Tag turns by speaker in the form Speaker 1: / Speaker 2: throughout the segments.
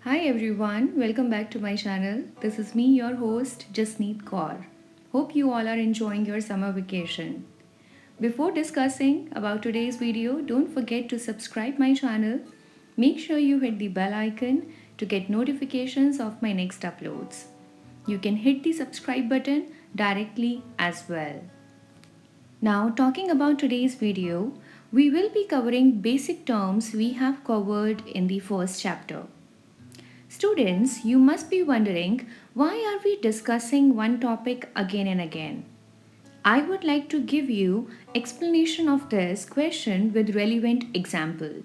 Speaker 1: Hi everyone, welcome back to my channel. This is me, your host, Jasneet Kaur. Hope you all are enjoying your summer vacation. Before discussing about today's video, don't forget to subscribe my channel. Make sure you hit the bell icon to get notifications of my next uploads. You can hit the subscribe button directly as well. Now, talking about today's video, we will be covering basic terms we have covered in the first chapter. Students, you must be wondering, why are we discussing one topic again and again? I would like to give you explanation of this question with relevant example.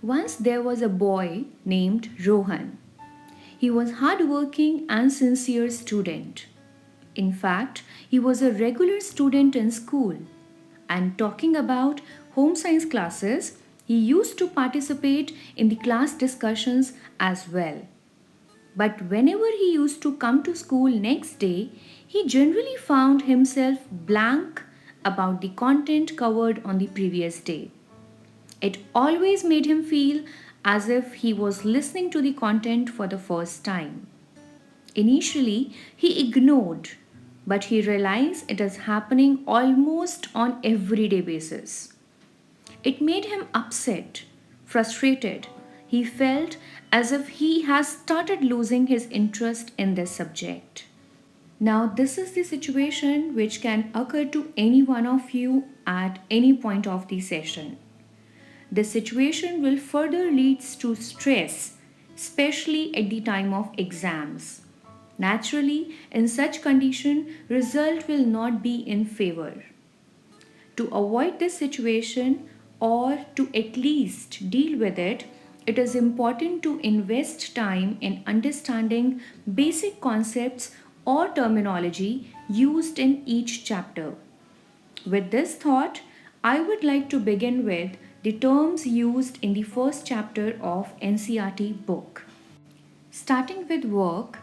Speaker 1: Once there was a boy named Rohan. He was hardworking and sincere student. In fact, he was a regular student in school. And talking about home science classes, he used to participate in the class discussions as well. But whenever he used to come to school next day, he generally found himself blank about the content covered on the previous day. It always made him feel as if he was listening to the content for the first time. Initially, he ignored, but he realized it is happening almost on everyday basis. It made him upset, frustrated. He felt as if he has started losing his interest in this subject. Now, this is the situation which can occur to any one of you at any point of the session. This situation will further lead to stress, especially at the time of exams. Naturally, in such condition, result will not be in favor. To avoid this situation or to at least deal with it, it is important to invest time in understanding basic concepts or terminology used in each chapter. With this thought, I would like to begin with the terms used in the first chapter of NCERT book. Starting with work,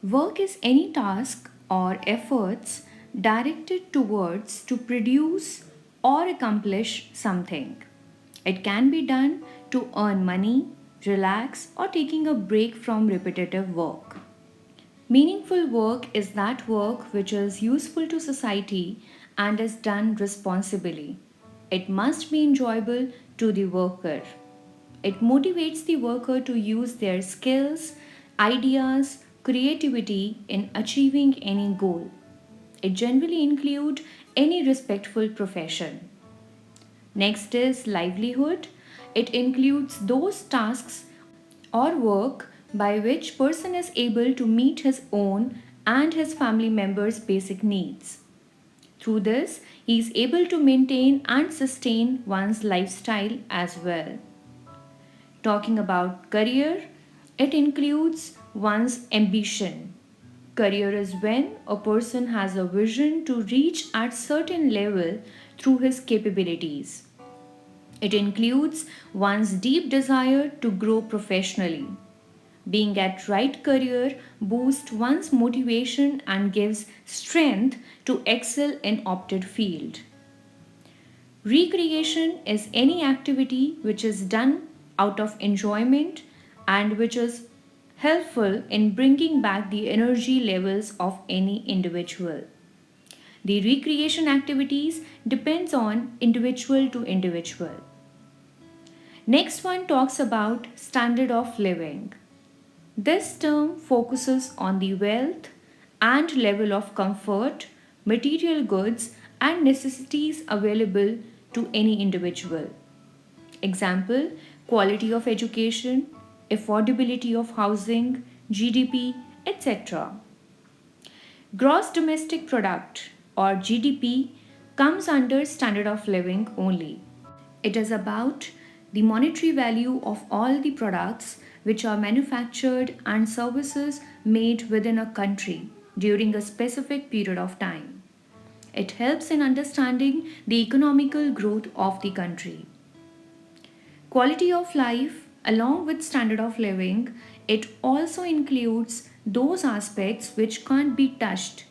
Speaker 1: work is any task or efforts directed towards to produce or accomplish something. It can be done to earn money, relax, or taking a break from repetitive work. Meaningful work is that work which is useful to society and is done responsibly. It must be enjoyable to the worker. It motivates the worker to use their skills, ideas, creativity in achieving any goal. It generally includes any respectful profession. Next is livelihood. It includes those tasks or work by which person is able to meet his own and his family members' basic needs. Through this, he is able to maintain and sustain one's lifestyle as well. Talking about career, it includes one's ambition. Career is when a person has a vision to reach at certain level through his capabilities. It includes one's deep desire to grow professionally. Being at right career boosts one's motivation and gives strength to excel in opted field. Recreation is any activity which is done out of enjoyment and which is helpful in bringing back the energy levels of any individual. The recreation activities depends on individual to individual. Next one talks about standard of living. This term focuses on the wealth and level of comfort, material goods and necessities available to any individual. Example, quality of education, affordability of housing, GDP, etc. Gross domestic product or GDP comes under standard of living only. It is about the monetary value of all the products which are manufactured and services made within a country during a specific period of time. It helps in understanding the economical growth of the country. Quality of life, along with standard of living, it also includes those aspects which can't be touched.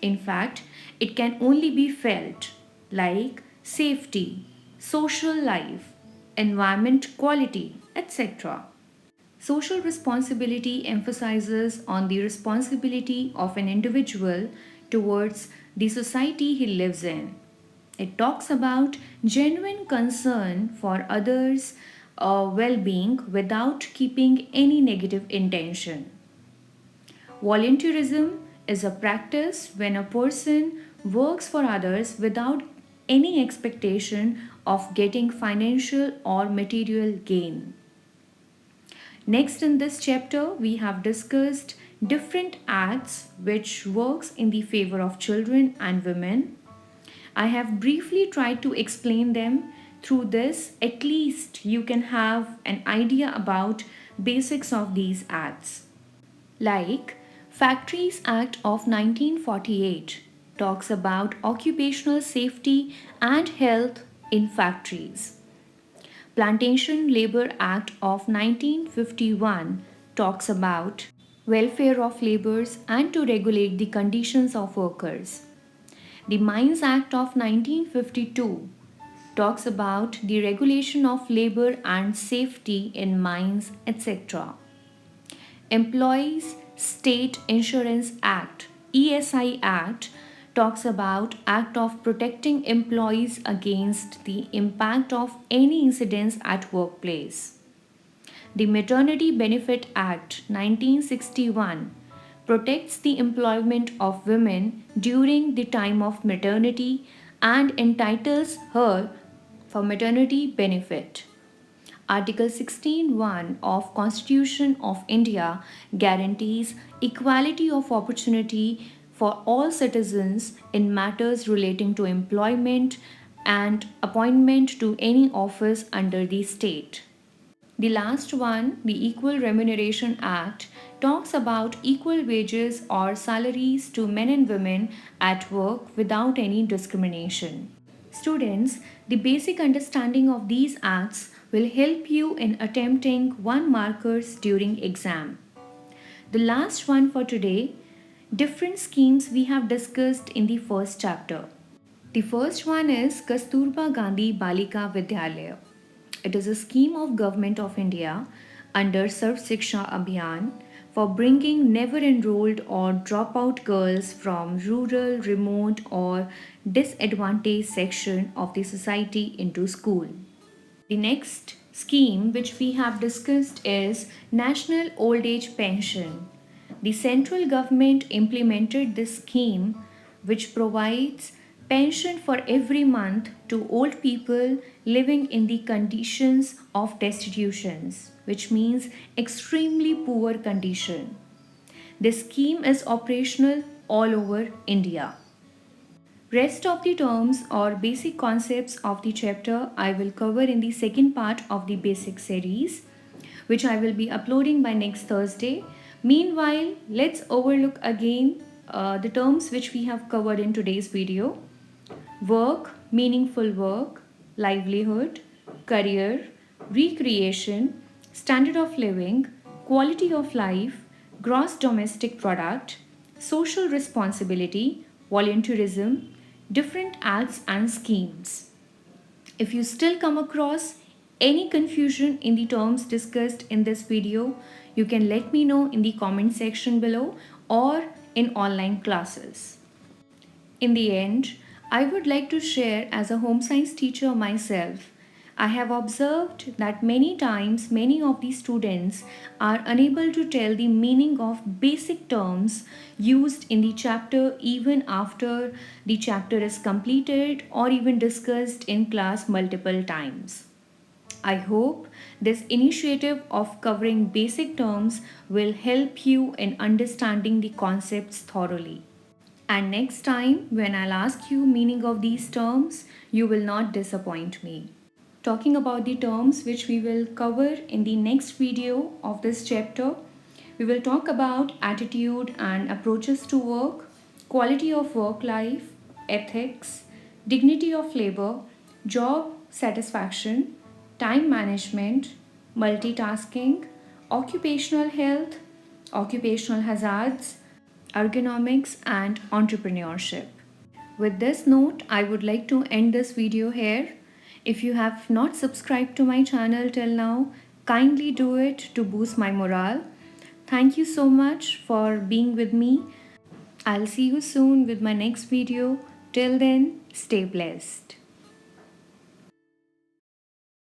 Speaker 1: In fact, it can only be felt, like safety, social life, environment quality, etc. Social responsibility emphasizes on the responsibility of an individual towards the society he lives in. It talks about genuine concern for others' well being without keeping any negative intention. Volunteerism is a practice when a person works for others without any expectation of getting financial or material gain. Next in this chapter we have discussed different acts which works in the favor of children and women. I have briefly tried to explain them. Through this, at least you can have an idea about basics of these acts. Like Factories Act of 1948 talks about occupational safety and health in factories. Plantation Labor Act of 1951 talks about welfare of laborers and to regulate the conditions of workers. The Mines Act of 1952 talks about the regulation of labor and safety in mines, etc. Employees State Insurance Act (ESI) Act talks about act of protecting employees against the impact of any incidents at workplace. The Maternity Benefit Act 1961 protects the employment of women during the time of maternity and entitles her for maternity benefit. Article 16(1) of Constitution of India guarantees equality of opportunity for all citizens in matters relating to employment and appointment to any office under the state. The last one, the Equal Remuneration Act, talks about equal wages or salaries to men and women at work without any discrimination. Students, the basic understanding of these acts will help you in attempting one markers during exam. The last one for today, different schemes we have discussed in the first chapter. The first one is Kasturba Gandhi Balika Vidyalaya. It is a scheme of Government of India under Sarv Shiksha Abhiyan for bringing never enrolled or dropout girls from rural, remote or disadvantaged section of the society into school. The next scheme which we have discussed is National Old Age Pension. The central government implemented this scheme which provides pension for every month to old people living in the conditions of destitutions, which means extremely poor condition. This scheme is operational all over India. Rest of the terms or basic concepts of the chapter I will cover in the second part of the basic series, which I will be uploading by next Thursday. Meanwhile, let's overlook again the terms which we have covered in today's video. Work, meaningful work, livelihood, career, recreation, standard of living, quality of life, gross domestic product, social responsibility, volunteerism, different acts and schemes. If you still come across any confusion in the terms discussed in this video, you can let me know in the comment section below or in online classes. In the end, I would like to share as a home science teacher myself. I have observed that many times many of the students are unable to tell the meaning of basic terms used in the chapter even after the chapter is completed or even discussed in class multiple times. I hope this initiative of covering basic terms will help you in understanding the concepts thoroughly. And next time when I'll ask you meaning of these terms, you will not disappoint me. Talking about the terms which we will cover in the next video of this chapter, we will talk about attitude and approaches to work, quality of work life, ethics, dignity of labor, job satisfaction, time management, multitasking, occupational health, occupational hazards, ergonomics and entrepreneurship. With this note, I would like to end this video here. If you have not subscribed to my channel till now, kindly do it to boost my morale. Thank you so much for being with me. I'll see you soon with my next video. Till then, stay blessed.